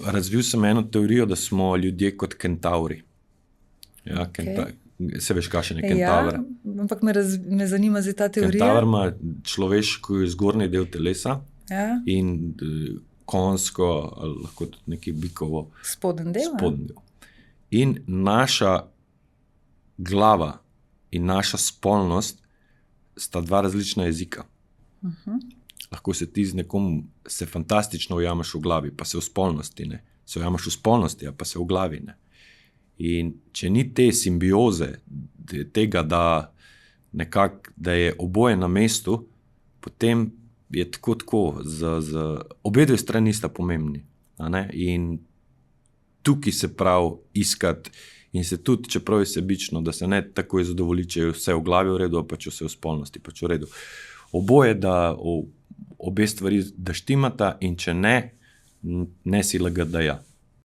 razvil sem eno teorijo, da smo ljudje kot kentauri. Ja, se veš, kakšen je kentaur? Ja, ampak me zanima zdaj ta teorija. Kentaur ima človeški zgornji del telesa in konjsko, ali lahko tudi neki bikovo spodnji del. In naša glava in naša spolnost sta dva različna jezika. Lahko se ti z nekom se fantastično ujameš v glavi, pa se v spolnosti, ne. Se ujameš v spolnosti, pa se v glavi, ne. In če ni te simbioze, tega, da nekako, da je oboje na mestu, potem je tako, obe dve strani sta pomembni, a ne. In tukaj se prav iskati in se tudi, čeprav je sebično, da se ne takoj zadovolji, če je vse v glavi v redu, pa če vse v spolnosti, pa če v redu. Oboje, da obe stvari da štimata in če ne si lagati, da ja.